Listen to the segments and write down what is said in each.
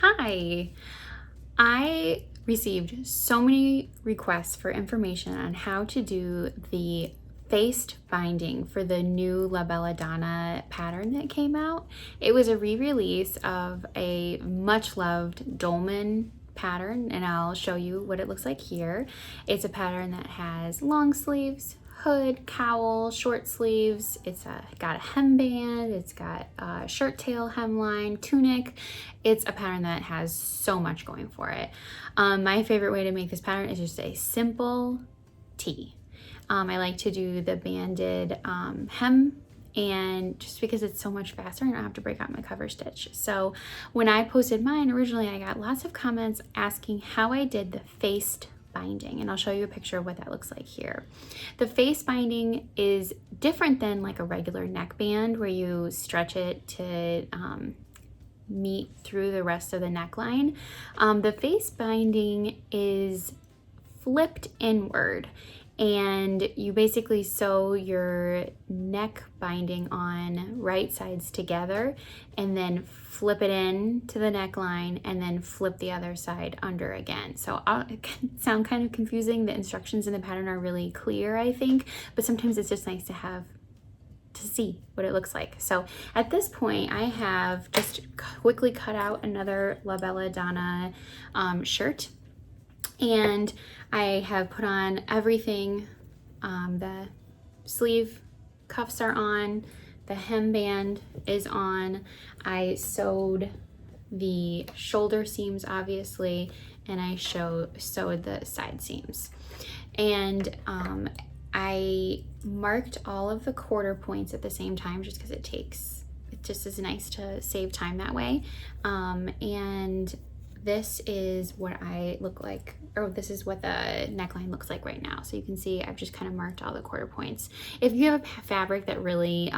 Hi, I received so many requests for information on how to do the faced binding for the new La Bella Donna pattern that came out. It was a re-release of a much loved dolman pattern, and I'll show you what it looks like here. It's a pattern that has long sleeves, hood, cowl, short sleeves. It's got a hemband, it's got a shirt tail hemline, tunic. It's a pattern that has so much going for it. My favorite way to make this pattern is just a simple tee. I like to do the banded hem, and just because it's so much faster, I don't have to break out my cover stitch. So when I posted mine originally, I got lots of comments asking how I did the faced binding, and I'll show you a picture of what that looks like here. The face binding is different than like a regular neckband where you stretch it to meet through the rest of the neckline. The face binding is flipped inward, and you basically sew your neck binding on right sides together and then flip it in to the neckline and then flip the other side under again. So it can sound kind of confusing. The instructions in the pattern are really clear, I think, but sometimes it's just nice to see what it looks like. So at this point, I have just quickly cut out another La Bella Donna shirt, and I have put on everything. The sleeve cuffs are on, the hemband is on. I sewed the shoulder seams, obviously, and I sewed the side seams. And I marked all of the quarter points at the same time just because it just is nice to save time that way. And this is what I look like, or this is what the neckline looks like right now. So you can see I've just kind of marked all the quarter points. If you have a fabric that really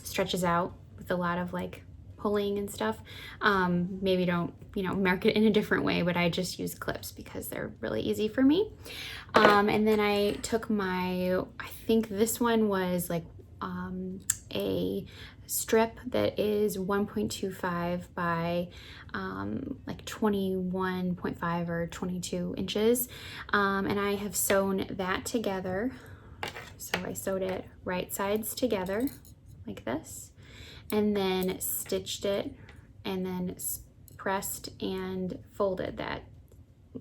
stretches out with a lot of like pulling and stuff, maybe don't, mark it in a different way, but I just use clips because they're really easy for me. And then I took I think this one was like a strip that is 1.25 by like 21.5 or 22 inches. And I have sewn that together. So I sewed it right sides together like this, and then stitched it, and then pressed and folded that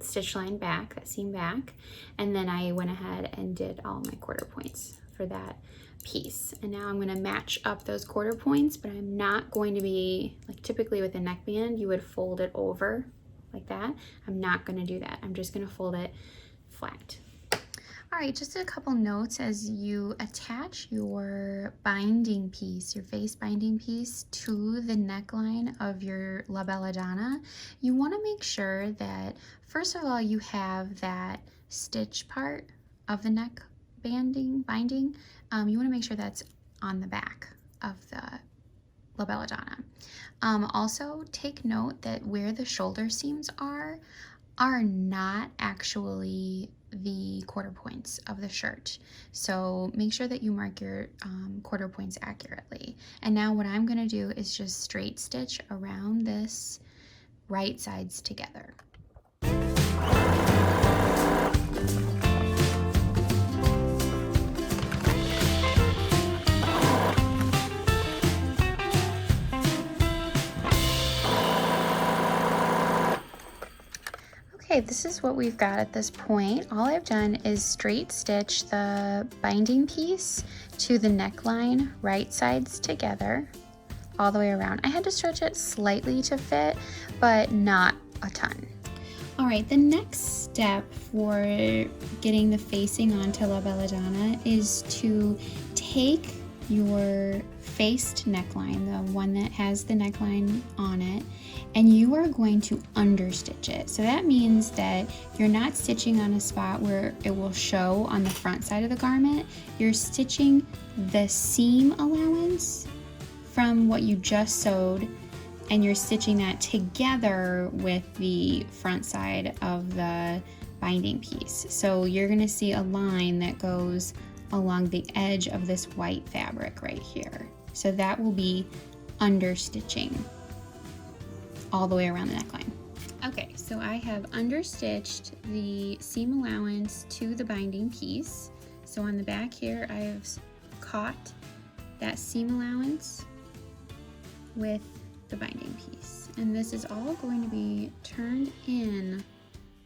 stitch line back, that seam back, and then I went ahead and did all my quarter points for that piece. And now I'm going to match up those quarter points, but I'm not going to be like typically with a neckband you would fold it over like that. I'm not going to do that. I'm just going to fold it flat. All right, just a couple notes as you attach your binding piece, your face binding piece, to the neckline of your La Bella Donna. You want to make sure that first of all you have that stitch part of the neck binding. You want to make sure that's on the back of the La Bella Donna. Also take note that where the shoulder seams are not actually the quarter points of the shirt. So make sure that you mark your quarter points accurately. And now what I'm going to do is just straight stitch around this right sides together. Okay, this is what we've got at this point. All I've done is straight stitch the binding piece to the neckline right sides together all the way around. I had to stretch it slightly to fit, but not a ton. All right, the next step for getting the facing onto La Bella Donna is to take your faced neckline, the one that has the neckline on it, and you are going to understitch it. So that means that you're not stitching on a spot where it will show on the front side of the garment. You're stitching the seam allowance from what you just sewed, and you're stitching that together with the front side of the binding piece. So you're going to see a line that goes along the edge of this white fabric right here. So that will be understitching. all the way around the neckline. Okay, so I have understitched the seam allowance to the binding piece. So on the back here, I have caught that seam allowance with the binding piece. And this is all going to be turned in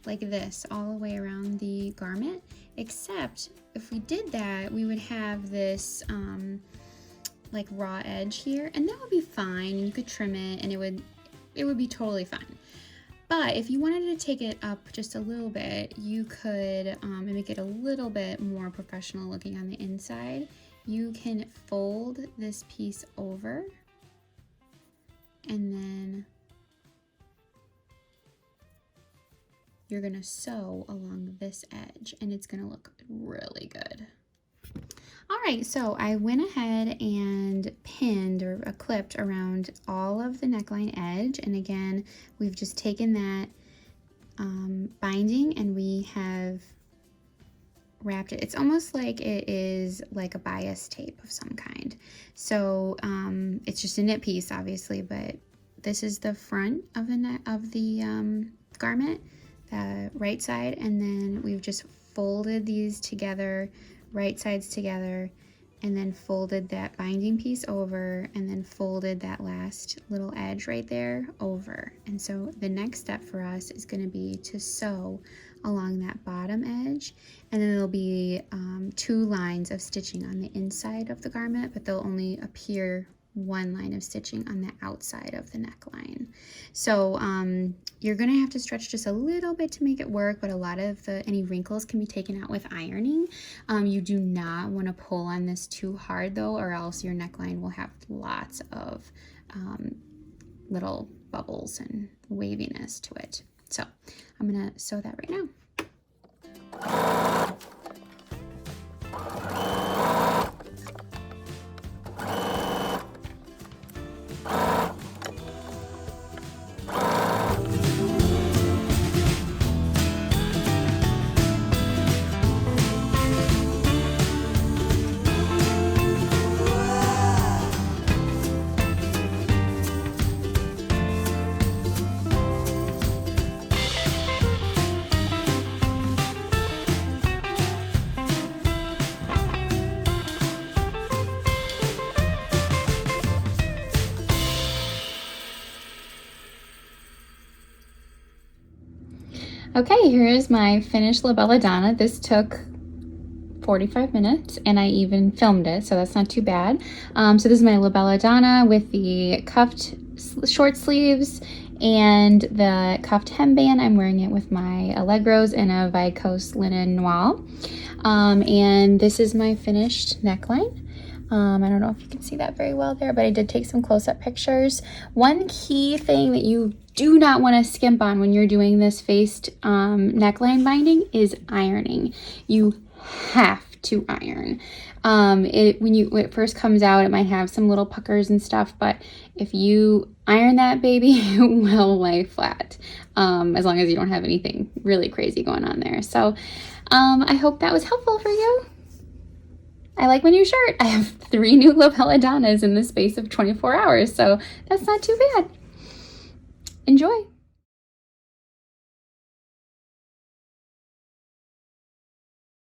like this all the way around the garment, except if we did that, we would have this like raw edge here, and that would be fine. You could trim it and it would be totally fine. But if you wanted to take it up just a little bit, you could make it a little bit more professional looking on the inside. You can fold this piece over and then you're gonna sew along this edge and it's gonna look really good. All right, so I went ahead and pinned or clipped around all of the neckline edge. And again, we've just taken that binding and we have wrapped it. It's almost like it is like a bias tape of some kind. So it's just a knit piece, obviously, but this is the front of the garment, the right side, and then we've just folded these together, right sides together, and then folded that binding piece over, and then folded that last little edge right there over. And so the next step for us is going to be to sew along that bottom edge, and then there'll be 2 lines of stitching on the inside of the garment, but they'll only appear 1 line of stitching on the outside of the neckline. So you're gonna have to stretch just a little bit to make it work, but a lot of any wrinkles can be taken out with ironing. You do not want to pull on this too hard though, or else your neckline will have lots of little bubbles and waviness to it. So I'm gonna sew that right now. Okay, here is my finished La Bella Donna. This took 45 minutes and I even filmed it, so that's not too bad. So this is my La Bella Donna with the cuffed short sleeves and the cuffed hemband. I'm wearing it with my Allegros and a Vicose linen noir. And this is my finished neckline. I don't know if you can see that very well there, but I did take some close-up pictures. One key thing that you do not want to skimp on when you're doing this faced neckline binding is ironing. You have to iron. When it first comes out, it might have some little puckers and stuff, but if you iron that baby, it will lay flat, as long as you don't have anything really crazy going on there. So I hope that was helpful for you. I like my new shirt. I have 3 new La Bella Donnas in the space of 24 hours, so that's not too bad. Enjoy.